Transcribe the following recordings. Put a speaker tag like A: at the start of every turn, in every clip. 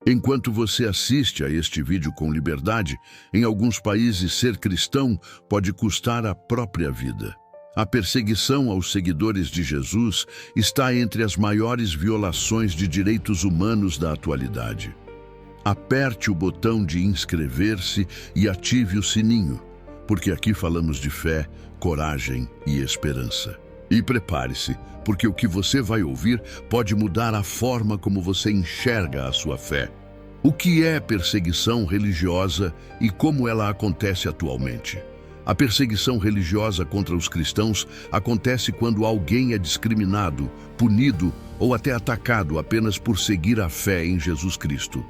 A: Enquanto você assiste a este vídeo com liberdade, em alguns países ser cristão pode custar a própria vida. A perseguição aos seguidores de Jesus está entre as maiores violações de direitos humanos da atualidade. Aperte o botão de inscrever-se e ative o sininho, porque aqui falamos de fé, coragem e esperança. E prepare-se, porque o que você vai ouvir pode mudar a forma como você enxerga a sua fé. O que é perseguição religiosa e como ela acontece atualmente? A perseguição religiosa contra os cristãos acontece quando alguém é discriminado, punido ou até atacado apenas por seguir a fé em Jesus Cristo.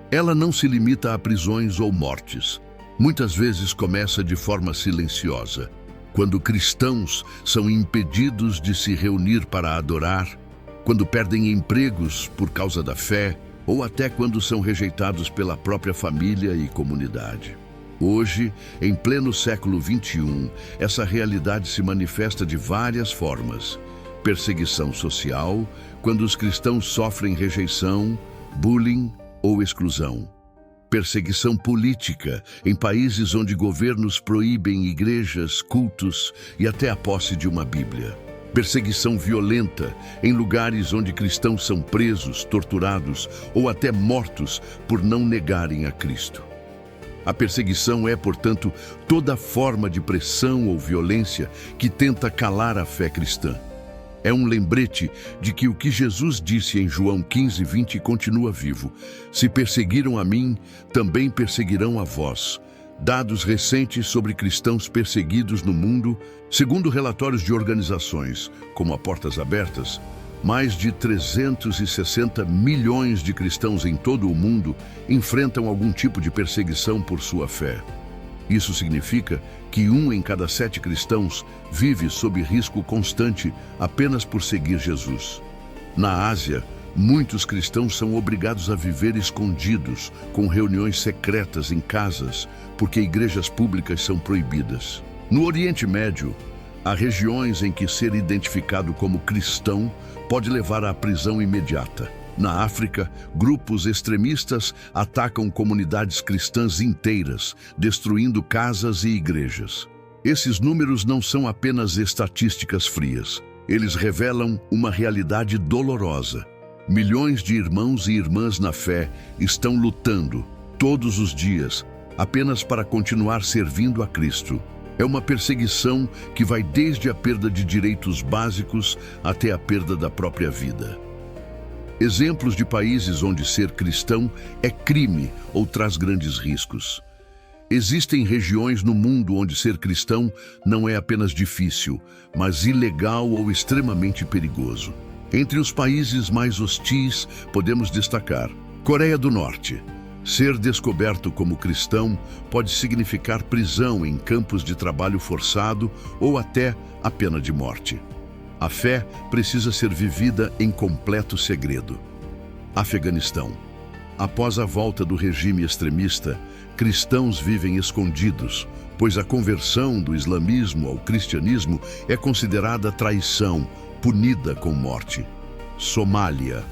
A: Ela não se limita a prisões ou mortes. Muitas vezes começa de forma silenciosa, quando cristãos são impedidos de se reunir para adorar, quando perdem empregos por causa da fé, ou até quando são rejeitados pela própria família e comunidade. Hoje, em pleno século XXI, essa realidade se manifesta de várias formas. Perseguição social, quando os cristãos sofrem rejeição, bullying ou exclusão. Perseguição política, em países onde governos proíbem igrejas, cultos e até a posse de uma Bíblia. Perseguição violenta, em lugares onde cristãos são presos, torturados ou até mortos por não negarem a Cristo. A perseguição é, portanto, toda forma de pressão ou violência que tenta calar a fé cristã. É um lembrete de que o que Jesus disse em João 15:20 continua vivo. Se perseguiram a mim, também perseguirão a vós. Dados recentes sobre cristãos perseguidos no mundo, segundo relatórios de organizações como a Portas Abertas, mais de 360 milhões de cristãos em todo o mundo enfrentam algum tipo de perseguição por sua fé. Isso significa que 1 em cada 7 cristãos vive sob risco constante apenas por seguir Jesus. Na Ásia, muitos cristãos são obrigados a viver escondidos, com reuniões secretas em casas, porque igrejas públicas são proibidas. No Oriente Médio, há regiões em que ser identificado como cristão pode levar à prisão imediata. Na África, grupos extremistas atacam comunidades cristãs inteiras, destruindo casas e igrejas. Esses números não são apenas estatísticas frias. Eles revelam uma realidade dolorosa. Milhões de irmãos e irmãs na fé estão lutando, todos os dias, apenas para continuar servindo a Cristo. É uma perseguição que vai desde a perda de direitos básicos até a perda da própria vida. Exemplos de países onde ser cristão é crime ou traz grandes riscos. Existem regiões no mundo onde ser cristão não é apenas difícil, mas ilegal ou extremamente perigoso. Entre os países mais hostis, podemos destacar Coreia do Norte. Ser descoberto como cristão pode significar prisão em campos de trabalho forçado ou até a pena de morte. A fé precisa ser vivida em completo segredo. Afeganistão. Após a volta do regime extremista, cristãos vivem escondidos, pois a conversão do islamismo ao cristianismo é considerada traição, punida com morte. Somália.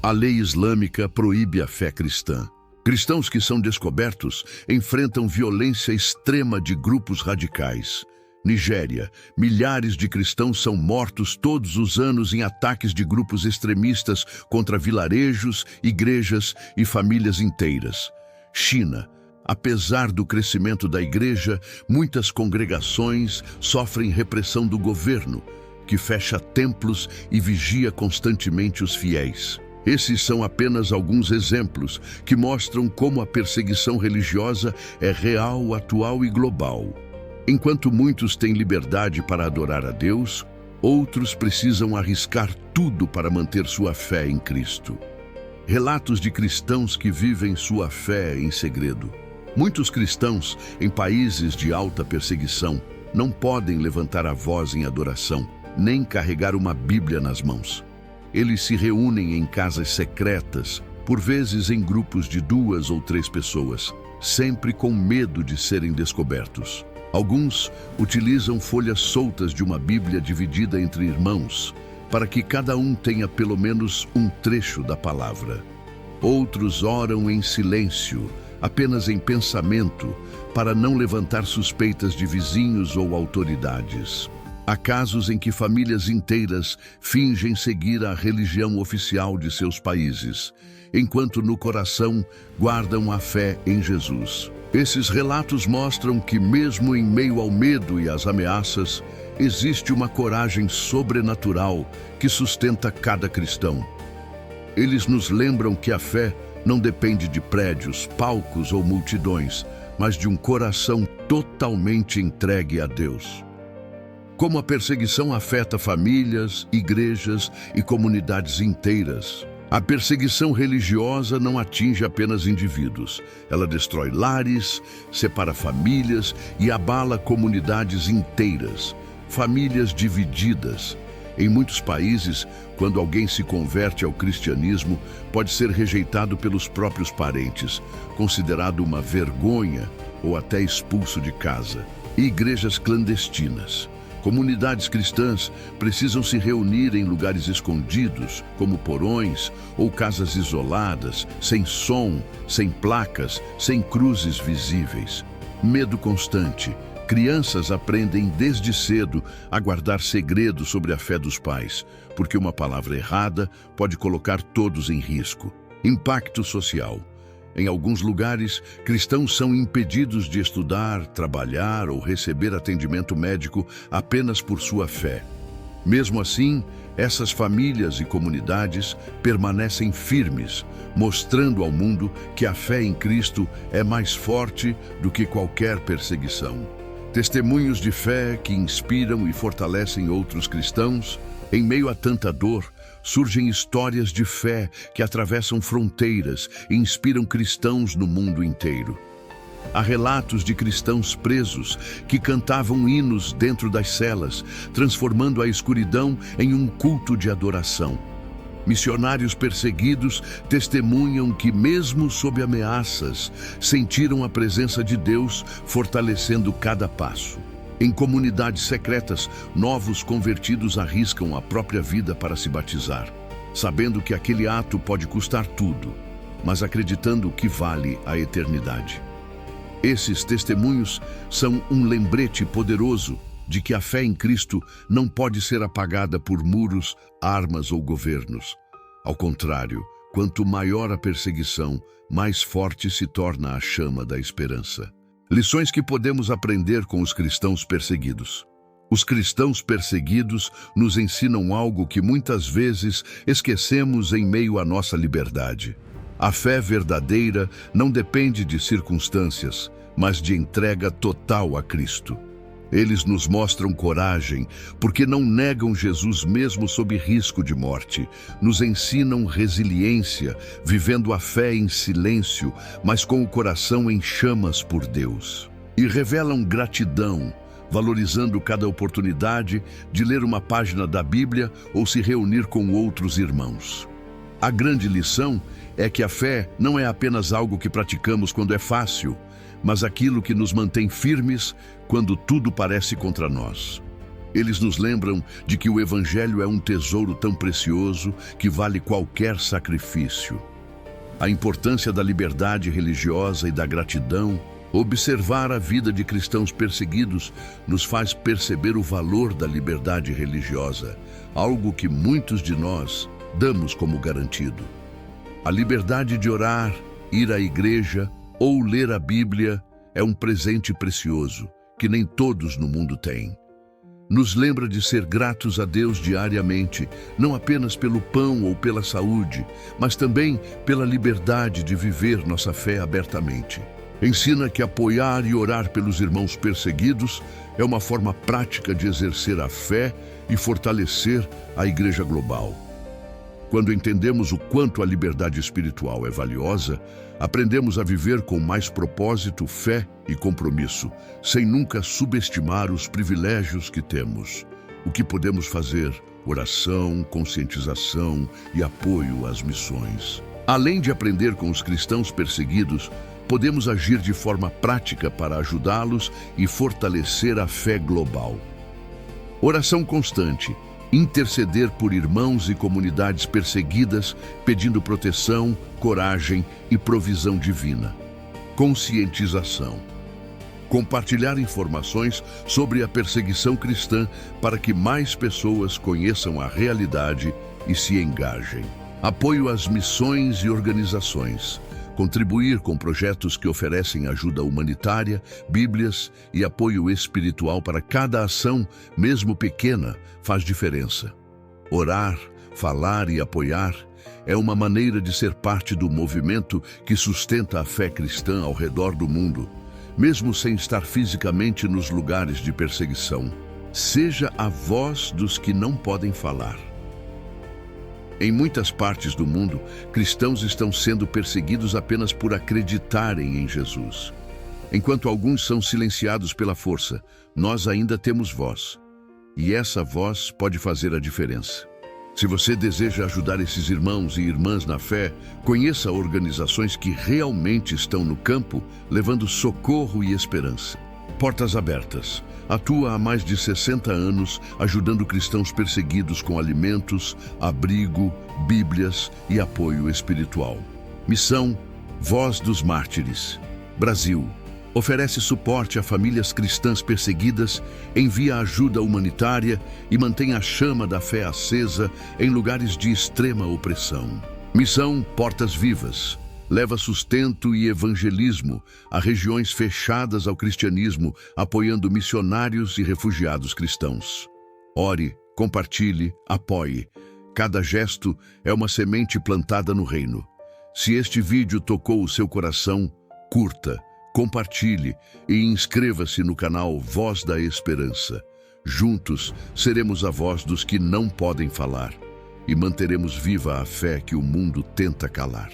A: A lei islâmica proíbe a fé cristã. Cristãos que são descobertos enfrentam violência extrema de grupos radicais. Nigéria. Milhares de cristãos são mortos todos os anos em ataques de grupos extremistas contra vilarejos, igrejas e famílias inteiras. China. Apesar do crescimento da igreja, muitas congregações sofrem repressão do governo, que fecha templos e vigia constantemente os fiéis. Esses são apenas alguns exemplos que mostram como a perseguição religiosa é real, atual e global. Enquanto muitos têm liberdade para adorar a Deus, outros precisam arriscar tudo para manter sua fé em Cristo. Relatos de cristãos que vivem sua fé em segredo. Muitos cristãos, em países de alta perseguição, não podem levantar a voz em adoração, nem carregar uma Bíblia nas mãos. Eles se reúnem em casas secretas, por vezes em grupos de 2 ou 3 pessoas, sempre com medo de serem descobertos. Alguns utilizam folhas soltas de uma Bíblia dividida entre irmãos, para que cada um tenha pelo menos um trecho da palavra. Outros oram em silêncio, apenas em pensamento, para não levantar suspeitas de vizinhos ou autoridades. Há casos em que famílias inteiras fingem seguir a religião oficial de seus países, enquanto no coração guardam a fé em Jesus. Esses relatos mostram que, mesmo em meio ao medo e às ameaças, existe uma coragem sobrenatural que sustenta cada cristão. Eles nos lembram que a fé não depende de prédios, palcos ou multidões, mas de um coração totalmente entregue a Deus. Como a perseguição afeta famílias, igrejas e comunidades inteiras, a perseguição religiosa não atinge apenas indivíduos. Ela destrói lares, separa famílias e abala comunidades inteiras, famílias divididas. Em muitos países, quando alguém se converte ao cristianismo, pode ser rejeitado pelos próprios parentes, considerado uma vergonha ou até expulso de casa. E igrejas clandestinas. Comunidades cristãs precisam se reunir em lugares escondidos, como porões ou casas isoladas, sem som, sem placas, sem cruzes visíveis. Medo constante. Crianças aprendem desde cedo a guardar segredos sobre a fé dos pais, porque uma palavra errada pode colocar todos em risco. Impacto social. Em alguns lugares, cristãos são impedidos de estudar, trabalhar ou receber atendimento médico apenas por sua fé. Mesmo assim, essas famílias e comunidades permanecem firmes, mostrando ao mundo que a fé em Cristo é mais forte do que qualquer perseguição. Testemunhos de fé que inspiram e fortalecem outros cristãos. Em meio a tanta dor, surgem histórias de fé que atravessam fronteiras e inspiram cristãos no mundo inteiro. Há relatos de cristãos presos que cantavam hinos dentro das celas, transformando a escuridão em um culto de adoração. Missionários perseguidos testemunham que, mesmo sob ameaças, sentiram a presença de Deus fortalecendo cada passo. Em comunidades secretas, novos convertidos arriscam a própria vida para se batizar, sabendo que aquele ato pode custar tudo, mas acreditando que vale a eternidade. Esses testemunhos são um lembrete poderoso de que a fé em Cristo não pode ser apagada por muros, armas ou governos. Ao contrário, quanto maior a perseguição, mais forte se torna a chama da esperança. Lições que podemos aprender com os cristãos perseguidos. Os cristãos perseguidos nos ensinam algo que muitas vezes esquecemos em meio à nossa liberdade. A fé verdadeira não depende de circunstâncias, mas de entrega total a Cristo. Eles nos mostram coragem, porque não negam Jesus mesmo sob risco de morte. Nos ensinam resiliência, vivendo a fé em silêncio, mas com o coração em chamas por Deus. E revelam gratidão, valorizando cada oportunidade de ler uma página da Bíblia ou se reunir com outros irmãos. A grande lição é que a fé não é apenas algo que praticamos quando é fácil, mas aquilo que nos mantém firmes quando tudo parece contra nós. Eles nos lembram de que o Evangelho é um tesouro tão precioso que vale qualquer sacrifício. A importância da liberdade religiosa e da gratidão. Observar a vida de cristãos perseguidos nos faz perceber o valor da liberdade religiosa, algo que muitos de nós damos como garantido. A liberdade de orar, ir à igreja ou ler a Bíblia é um presente precioso que nem todos no mundo têm. Nos lembra de ser gratos a Deus diariamente, não apenas pelo pão ou pela saúde, mas também pela liberdade de viver nossa fé abertamente. Ensina que apoiar e orar pelos irmãos perseguidos é uma forma prática de exercer a fé e fortalecer a Igreja Global. Quando entendemos o quanto a liberdade espiritual é valiosa, aprendemos a viver com mais propósito, fé e compromisso, sem nunca subestimar os privilégios que temos. O que podemos fazer? Oração, conscientização e apoio às missões. Além de aprender com os cristãos perseguidos, podemos agir de forma prática para ajudá-los e fortalecer a fé global. Oração constante. Interceder por irmãos e comunidades perseguidas, pedindo proteção, coragem e provisão divina. Conscientização. Compartilhar informações sobre a perseguição cristã para que mais pessoas conheçam a realidade e se engajem. Apoio às missões e organizações. Contribuir com projetos que oferecem ajuda humanitária, bíblias e apoio espiritual para cada ação, mesmo pequena, faz diferença. Orar, falar e apoiar é uma maneira de ser parte do movimento que sustenta a fé cristã ao redor do mundo, mesmo sem estar fisicamente nos lugares de perseguição. Seja a voz dos que não podem falar. Em muitas partes do mundo, cristãos estão sendo perseguidos apenas por acreditarem em Jesus. Enquanto alguns são silenciados pela força, nós ainda temos voz. E essa voz pode fazer a diferença. Se você deseja ajudar esses irmãos e irmãs na fé, conheça organizações que realmente estão no campo, levando socorro e esperança. Portas Abertas. Atua há mais de 60 anos, ajudando cristãos perseguidos com alimentos, abrigo, bíblias e apoio espiritual. Missão Voz dos Mártires. Brasil. Oferece suporte a famílias cristãs perseguidas, envia ajuda humanitária e mantém a chama da fé acesa em lugares de extrema opressão. Missão Portas Vivas. Leva sustento e evangelismo a regiões fechadas ao cristianismo, apoiando missionários e refugiados cristãos. Ore, compartilhe, apoie. Cada gesto é uma semente plantada no reino. Se este vídeo tocou o seu coração, curta, compartilhe e inscreva-se no canal Voz da Esperança. Juntos, seremos a voz dos que não podem falar e manteremos viva a fé que o mundo tenta calar.